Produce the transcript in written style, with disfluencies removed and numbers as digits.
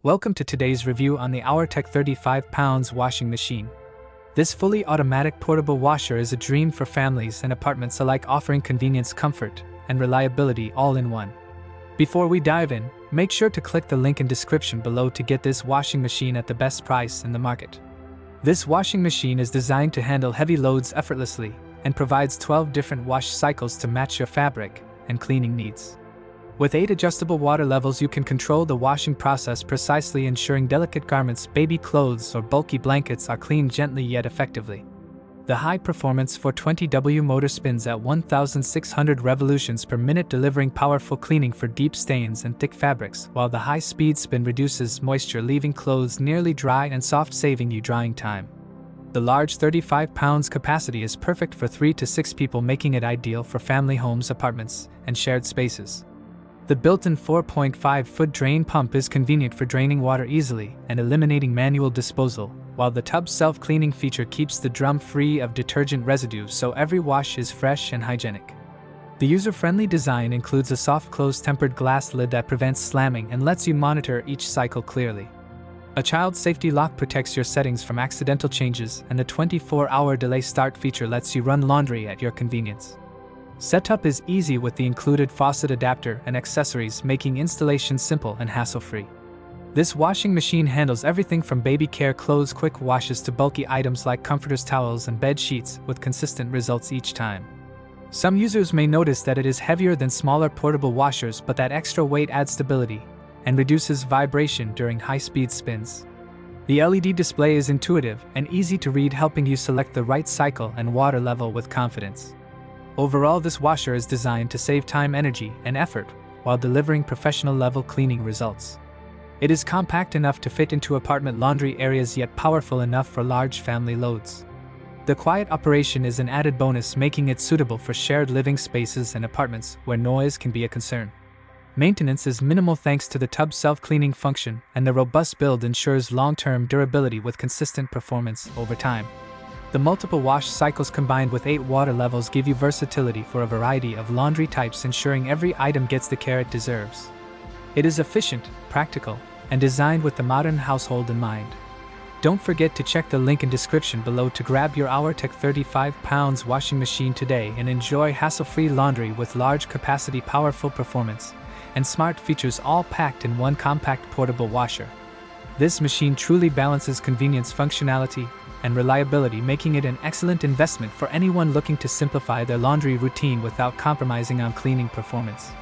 Welcome to today's review on the Auertech 35 pounds washing machine. This fully automatic portable washer is a dream for families and apartments alike, offering convenience, comfort, and reliability all in one. Before we dive in, make sure to click the link in description below to get this washing machine at the best price in the market. This washing machine is designed to handle heavy loads effortlessly and provides 12 different wash cycles to match your fabric and cleaning needs. With 8 adjustable water levels, you can control the washing process precisely, ensuring delicate garments, baby clothes, or bulky blankets are cleaned gently yet effectively. The high-performance 420W motor spins at 1,600 revolutions per minute, delivering powerful cleaning for deep stains and thick fabrics, while the high-speed spin reduces moisture, leaving clothes nearly dry and soft, saving you drying time. The large 35 pounds capacity is perfect for 3 to 6 people, making it ideal for family homes, apartments, and shared spaces. The built-in 4.5-foot drain pump is convenient for draining water easily and eliminating manual disposal, while the tub self-cleaning feature keeps the drum free of detergent residue, so every wash is fresh and hygienic. The user-friendly design includes a soft-close tempered glass lid that prevents slamming and lets you monitor each cycle clearly. A child safety lock protects your settings from accidental changes, and the 24-hour delay start feature lets you run laundry at your convenience. Setup is easy with the included faucet adapter and accessories, making installation simple and hassle-free. This washing machine handles everything from baby care clothes quick washes to bulky items like comforters, towels, and bed sheets, with consistent results each time. Some users may notice that it is heavier than smaller portable washers, but that extra weight adds stability and reduces vibration during high-speed spins. The LED display is intuitive and easy to read, helping you select the right cycle and water level with confidence. Overall, this washer is designed to save time, energy, and effort while delivering professional-level cleaning results. It is compact enough to fit into apartment laundry areas, yet powerful enough for large family loads. The quiet operation is an added bonus, making it suitable for shared living spaces and apartments where noise can be a concern. Maintenance is minimal thanks to the tub self-cleaning function, and the robust build ensures long-term durability with consistent performance over time. The multiple wash cycles combined with 8 water levels give you versatility for a variety of laundry types, ensuring every item gets the care it deserves. It is efficient, practical, and designed with the modern household in mind. Don't forget to check the link in description below to grab your Auertech 35 pounds washing machine today and enjoy hassle-free laundry with large capacity, powerful performance, and smart features, all packed in one compact portable washer. This machine truly balances convenience, functionality, and reliability, making it an excellent investment for anyone looking to simplify their laundry routine without compromising on cleaning performance.